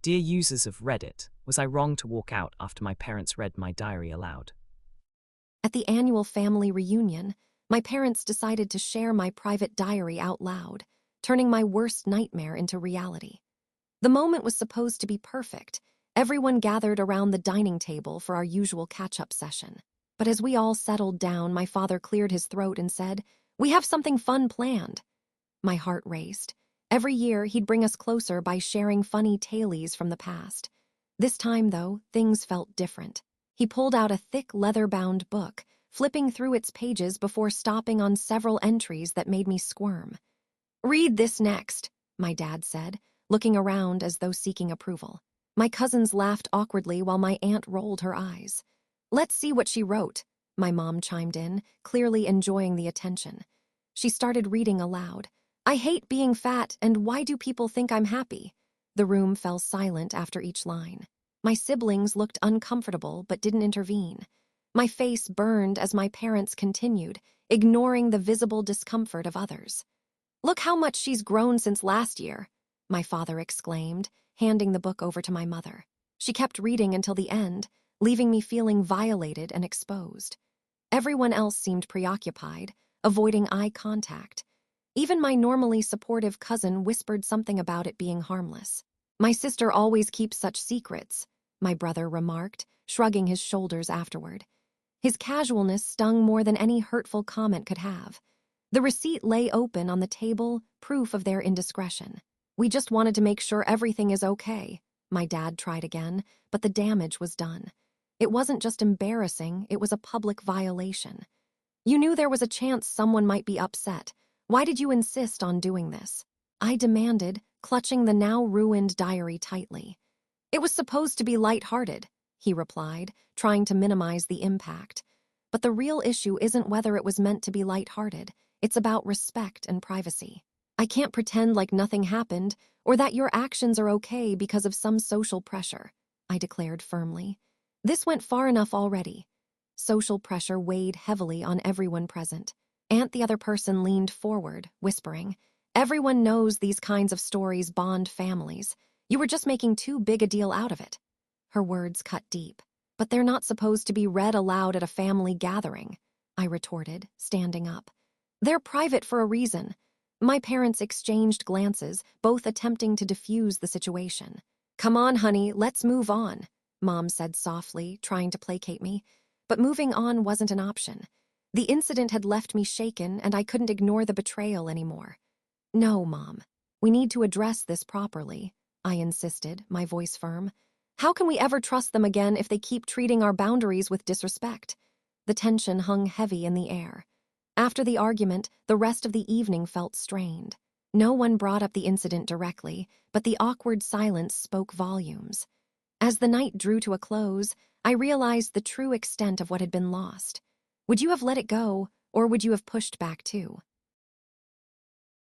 Dear users of Reddit, was I wrong to walk out after my parents read my diary aloud? At the annual family reunion, my parents decided to share my private diary out loud, turning my worst nightmare into reality. The moment was supposed to be perfect. Everyone gathered around the dining table for our usual catch-up session. But as we all settled down, my father cleared his throat and said, "We have something fun planned." My heart raced. Every year, he'd bring us closer by sharing funny tales from the past. This time, though, things felt different. He pulled out a thick leather-bound book, flipping through its pages before stopping on several entries that made me squirm. "Read this next," my dad said, looking around as though seeking approval. My cousins laughed awkwardly while my aunt rolled her eyes. "Let's see what she wrote," my mom chimed in, clearly enjoying the attention. She started reading aloud. "I hate being fat, and why do people think I'm happy?" The room fell silent after each line. My siblings looked uncomfortable but didn't intervene. My face burned as my parents continued, ignoring the visible discomfort of others. "Look how much she's grown since last year," my father exclaimed, handing the book over to my mother. She kept reading until the end, leaving me feeling violated and exposed. Everyone else seemed preoccupied, avoiding eye contact. Even my normally supportive cousin whispered something about it being harmless. "My sister always keeps such secrets," my brother remarked, shrugging his shoulders afterward. His casualness stung more than any hurtful comment could have. The receipt lay open on the table, proof of their indiscretion. "We just wanted to make sure everything is okay," my dad tried again, but the damage was done. It wasn't just embarrassing, it was a public violation. "You knew there was a chance someone might be upset. Why did you insist on doing this?" I demanded, clutching the now ruined diary tightly. "It was supposed to be lighthearted," he replied, trying to minimize the impact. But the real issue isn't whether it was meant to be lighthearted. It's about respect and privacy. I can't pretend like nothing happened or that your actions are okay because of some social pressure, I declared firmly. This went far enough already. Social pressure weighed heavily on everyone present. The other person leaned forward, whispering, "Everyone knows these kinds of stories bond families. You were just making too big a deal out of it." Her words cut deep. "But they're not supposed to be read aloud at a family gathering," I retorted, standing up. "They're private for a reason." My parents exchanged glances, both attempting to diffuse the situation. "Come on, honey, let's move on," Mom said softly, trying to placate me. But moving on wasn't an option. The incident had left me shaken, and I couldn't ignore the betrayal anymore. "No, Mom. We need to address this properly," I insisted, my voice firm. "How can we ever trust them again if they keep treating our boundaries with disrespect?" The tension hung heavy in the air. After the argument, the rest of the evening felt strained. No one brought up the incident directly, but the awkward silence spoke volumes. As the night drew to a close, I realized the true extent of what had been lost. Would you have let it go, or would you have pushed back too?